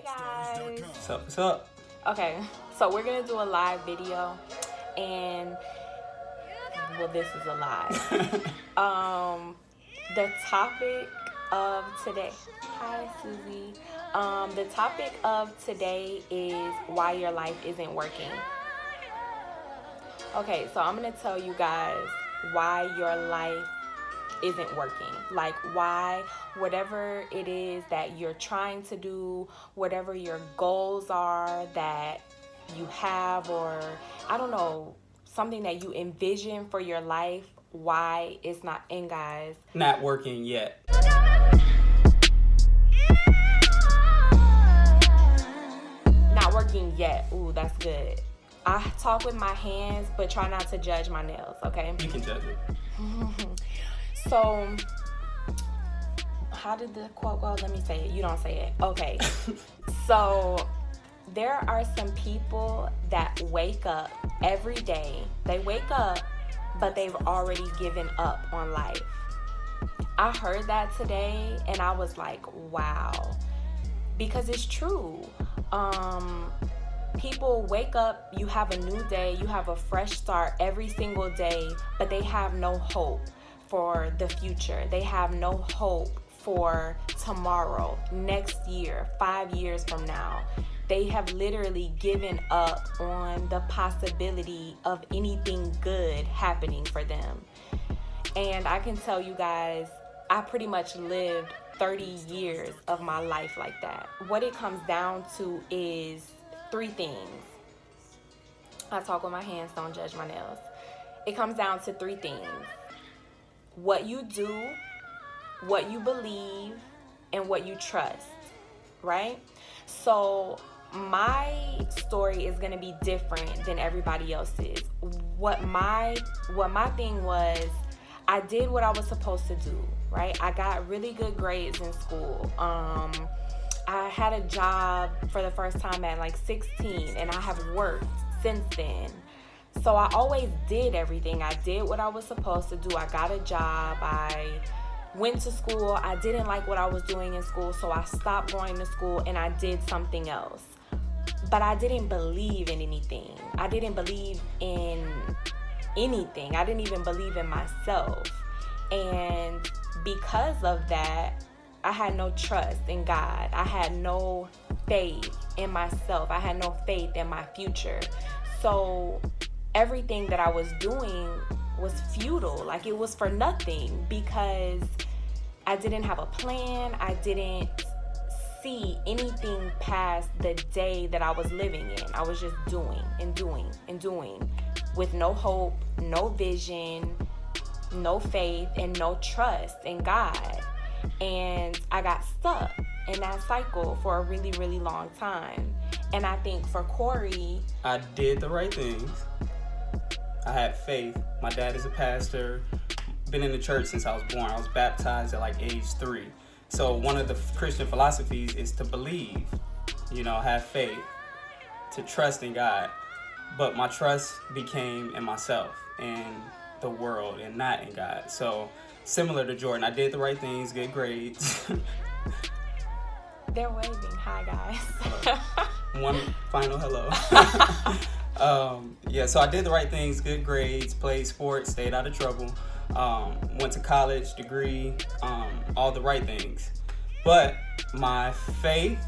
Hey guys. What's up? Okay, so we're gonna do a live video, and well, this is a live. The topic of today. Hi, Susie. The topic of today is why your life isn't working. Okay, so I'm gonna tell you guys why your life isn't working. Like, why whatever it is that you're trying to do, whatever your goals are that you have, or I don't know, something that you envision for your life, why it's not in, guys. Not working yet. Not working yet. Ooh, that's good. I talk with my hands, but try not to judge my nails, okay? You can judge it. So, how did the quote go? Let me say it. You don't say it. Okay. So, there are some people that wake up every day. They wake up, but they've already given up on life. I heard that today, and I was like, wow. Because it's true. People wake up, you have a new day, you have a fresh start every single day, but they have no hope for the future. They have no hope for tomorrow, next year, 5 years from now. They have literally given up on the possibility of anything good happening for them. And I can tell you guys, I pretty much lived 30 years of my life like that. What it comes down to is 3 things. I talk with my hands, don't judge my nails. It comes down to 3 things. What you do, what you believe, and what you trust, right? So my story is going to be different than everybody else's. What my thing was, I did what I was supposed to do, right? I got really good grades in school. I had a job for the first time at like 16, and I have worked since then. So I always did everything. I did what I was supposed to do. I got a job. I went to school. I didn't like what I was doing in school, so I stopped going to school and I did something else. But I didn't believe in anything. I didn't believe in anything. I didn't even believe in myself. And because of that, I had no trust in God. I had no faith in myself. I had no faith in my future. So everything that I was doing was futile. Like, it was for nothing, because I didn't have a plan. I didn't see anything past the day that I was living in. I was just doing and doing and doing with no hope, no vision, no faith, and no trust in God. And I got stuck in that cycle for a really, really long time. And I think for Corey, I did the right things. I had faith. My dad is a pastor. Been in the church since I was born. I was baptized at like age 3. So one of the Christian philosophies is to believe, have faith, to trust in God. But my trust became in myself and the world, and not in God. So similar to Jordan, I did the right things, good grades. They're waving. Hi, guys. One final hello. So I did the right things, good grades, played sports, stayed out of trouble, went to college, degree, all the right things. But my faith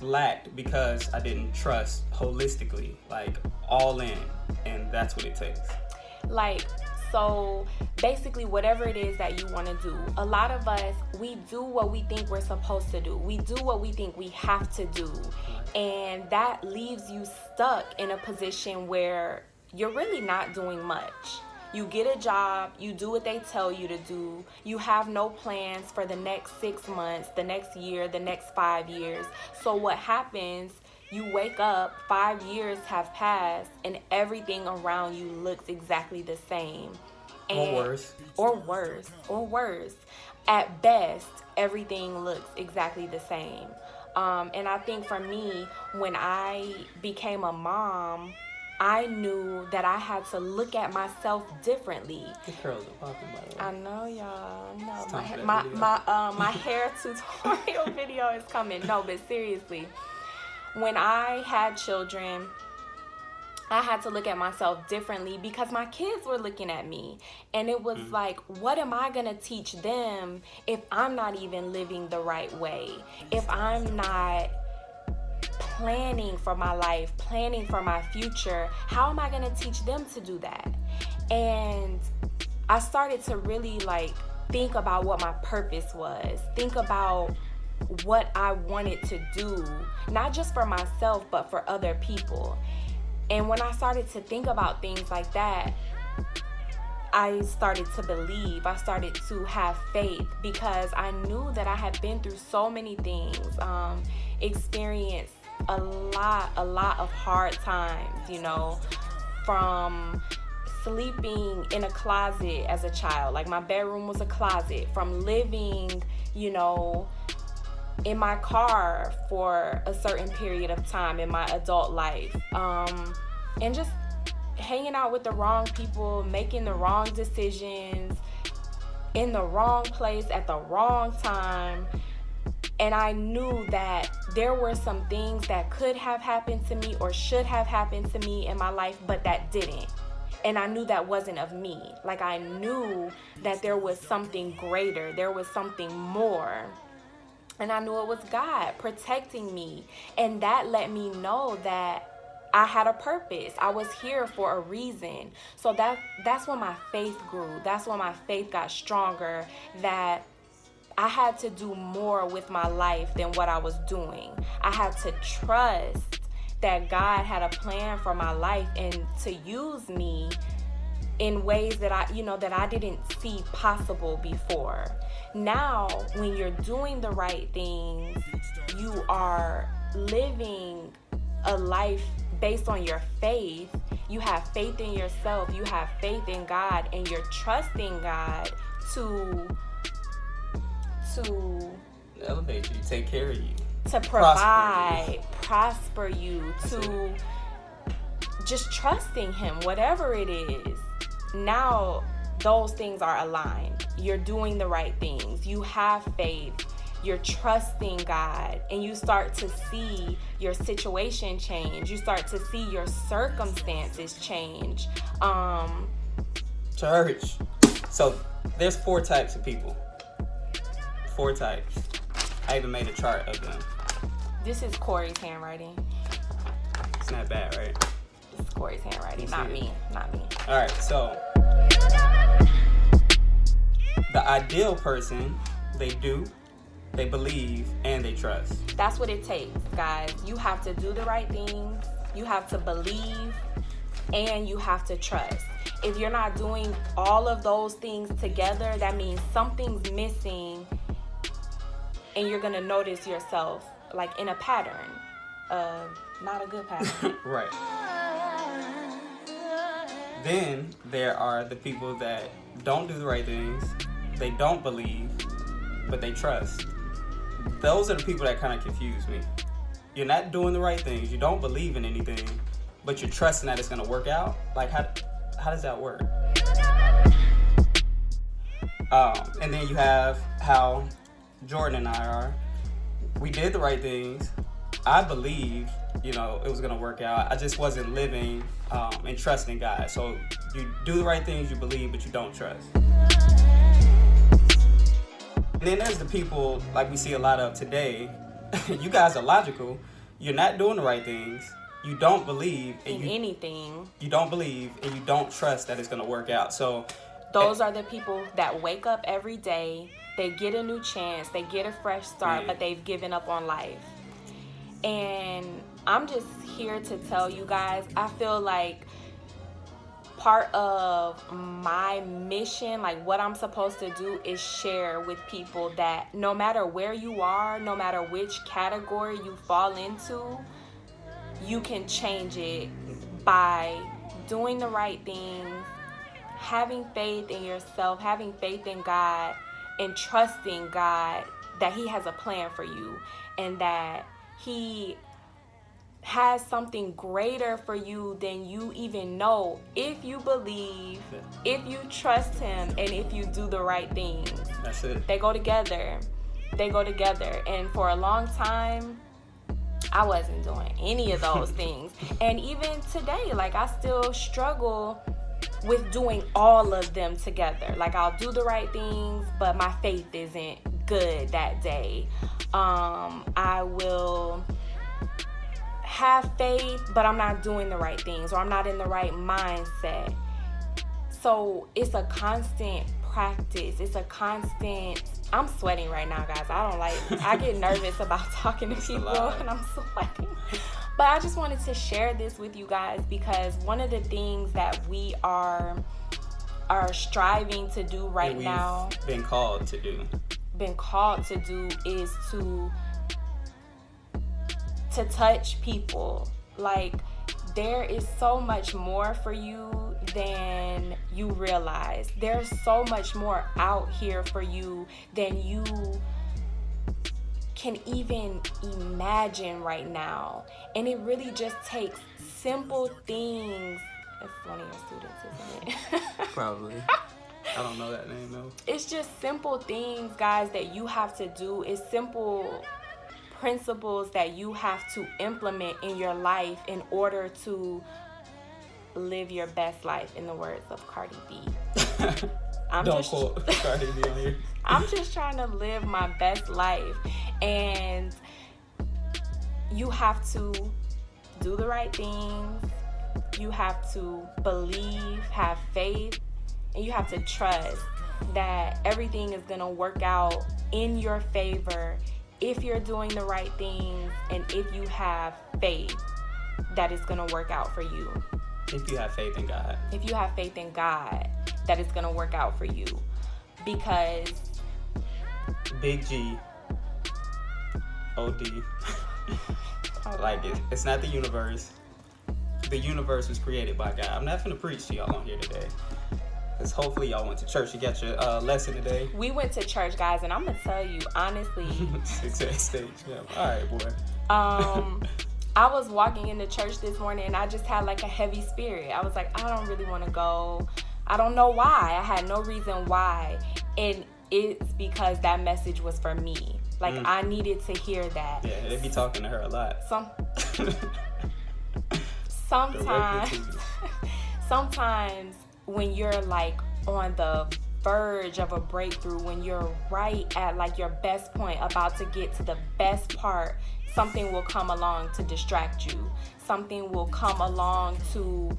lacked because I didn't trust holistically, like all in, and that's what it takes. So basically, whatever it is that you want to do, a lot of us, we do what we think we're supposed to do. We do what we think we have to do. And that leaves you stuck in a position where you're really not doing much. You get a job, you do what they tell you to do. You have no plans for the next 6 months, the next year, the next 5 years. So what happens, you wake up, 5 years have passed, and everything around you looks exactly the same. Or worse. At best, everything looks exactly the same. And I think for me, when I became a mom, I knew that I had to look at myself differently. The curls are popping, by the way. I know, y'all. No, my hair tutorial video is coming. No, but seriously, when I had children, I had to look at myself differently because my kids were looking at me. And it was like, what am I going to teach them if I'm not even living the right way? If I'm not planning for my life, planning for my future, how am I going to teach them to do that? And I started to really like think about what my purpose was, think about what I wanted to do, not just for myself, but for other people. And when I started to think about things like that, I started to believe, I started to have faith, because I knew that I had been through so many things, experienced a lot of hard times, you know, from sleeping in a closet as a child, like my bedroom was a closet, from living, you know, in my car for a certain period of time in my adult life, and just hanging out with the wrong people, making the wrong decisions, in the wrong place at the wrong time. And I knew that there were some things that could have happened to me or should have happened to me in my life, but that didn't. And I knew that wasn't of me. Like, I knew that there was something greater, there was something more. And I knew it was God protecting me. And that let me know that I had a purpose. I was here for a reason. So that's when my faith grew. That's when my faith got stronger, that I had to do more with my life than what I was doing. I had to trust that God had a plan for my life and to use me in ways that I didn't see possible before. Now, when you're doing the right things, you are living a life based on your faith. You have faith in yourself, you have faith in God, and you're trusting God to elevate you, take care of you, to provide, prosper you, to just trusting Him, whatever it is. Now those things are aligned. You're doing the right things. You have faith. You're trusting God, and you start to see your situation change. You start to see your circumstances change. Church. So there's 4 types of people. 4 types. I even made a chart of them. This is Corey's handwriting. It's not bad, right? This is Corey's handwriting, not me. All right, so the ideal person, they do, they believe, and they trust. That's what it takes, guys. You have to do the right things, you have to believe, and you have to trust. If you're not doing all of those things together, that means something's missing, and you're gonna notice yourself like in a pattern, not a good pattern. Right. Then there are the people that don't do the right things, they don't believe, but they trust. Those are the people that kind of confuse me. You're not doing the right things, you don't believe in anything, but you're trusting that it's gonna work out. Like, how does that work? And then you have how Jordan and I are. We did the right things. I believed, it was gonna work out. I just wasn't living and trusting God. So you do the right things, you believe, but you don't trust. And then there's the people like we see a lot of today. You guys are logical. You're not doing the right things. You don't believe in anything. You don't believe and you don't trust that it's gonna work out. So those are the people that wake up every day. They get a new chance, they get a fresh start, but they've given up on life. And I'm just here to tell you guys, I feel like part of my mission, like what I'm supposed to do, is share with people that no matter where you are, no matter which category you fall into, you can change it by doing the right things, having faith in yourself, having faith in God, and trusting God that He has a plan for you and that He has something greater for you than you even know, if you believe, if you trust Him, and if you do the right things. That's it. They go together. And for a long time, I wasn't doing any of those things. And even today, like, I still struggle with doing all of them together. Like, I'll do the right things, but my faith isn't good that day. I will have faith, but I'm not doing the right things, or I'm not in the right mindset. So it's a constant practice. It's a constant. I'm sweating right now, guys. I get nervous about talking to people, and I'm sweating. But I just wanted to share this with you guys, because one of the things that we are striving to do right now, been called to do is to touch people. Like, there is so much more for you than you realize. There's so much more out here for you than you can even imagine right now. And it really just takes simple things. That's one of your students, isn't it? Probably. I don't know that name though. It's just simple things, guys, that you have to do. It's simple principles that you have to implement in your life in order to live your best life, in the words of Cardi B. Don't quote Cardi B on here. I'm just trying to live my best life, and you have to do the right things. You have to believe, have faith, and you have to trust that everything is going to work out in your favor if you're doing the right things, and if you have faith that it's going to work out for you. If you have faith in God. If you have faith in God, that it's going to work out for you. Because Big G, OD. Like, it's not the universe. The universe was created by God. I'm not going to preach to y'all on here today, because hopefully y'all went to church. You got your lesson today. We went to church, guys, and I'm going to tell you, honestly. Success stage. Yeah. All right, boy. I was walking into church this morning, and I just had like a heavy spirit. I was like, I don't really want to go. I don't know why. I had no reason why. And it's because that message was for me. Like, I needed to hear that. Yeah, they be talking to her a lot. Sometimes when you're like on the verge of a breakthrough, when you're right at like your best point, about to get to the best part, something will come along to distract you. Something will come along to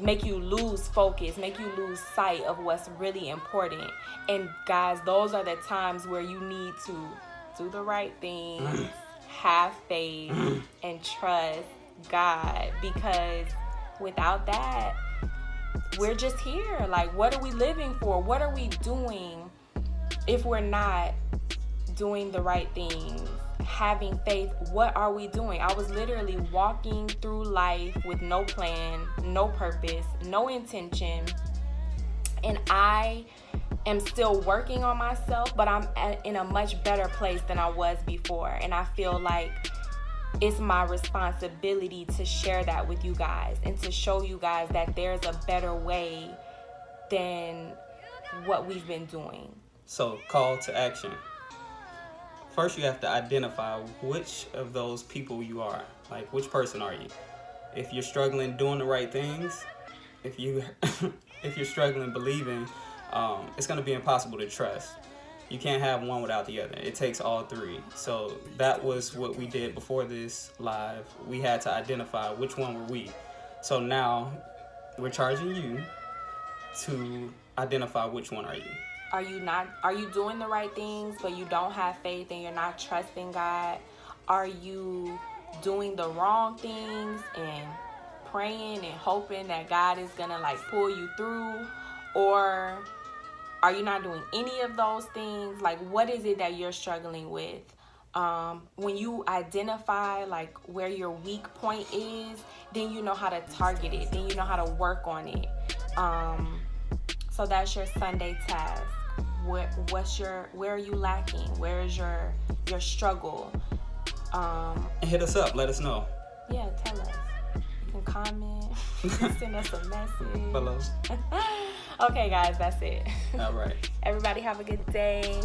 make you lose focus, make you lose sight of what's really important. And guys, those are the times where you need to do the right things, have faith, and trust God, because without that, we're just here. Like, what are we living for? What are we doing if we're not doing the right things? Having faith, what are we doing? I was literally walking through life with no plan, no purpose, no intention, and I am still working on myself, but I'm in a much better place than I was before. And I feel like it's my responsibility to share that with you guys and to show you guys that there's a better way than what we've been doing. So, call to action. First, you have to identify which of those people you are. Like, which person are you? If you're struggling doing the right things, if you're struggling believing, it's going to be impossible to trust. You can't have one without the other. It takes all three. So that was what we did before this live. We had to identify which one were we. So now we're charging you to identify which one are you. Are you doing the right things, but you don't have faith and you're not trusting God? Are you doing the wrong things and praying and hoping that God is gonna like pull you through? Or are you not doing any of those things? Like, what is it that you're struggling with? When you identify like where your weak point is, then you know how to target it. Then you know how to work on it. So that's your Sunday task. Where are you lacking? Where is your struggle? And hit us up. Let us know. Yeah, tell us. You can comment. Send us a message. Hello. Okay, guys, that's it. All right. Everybody have a good day.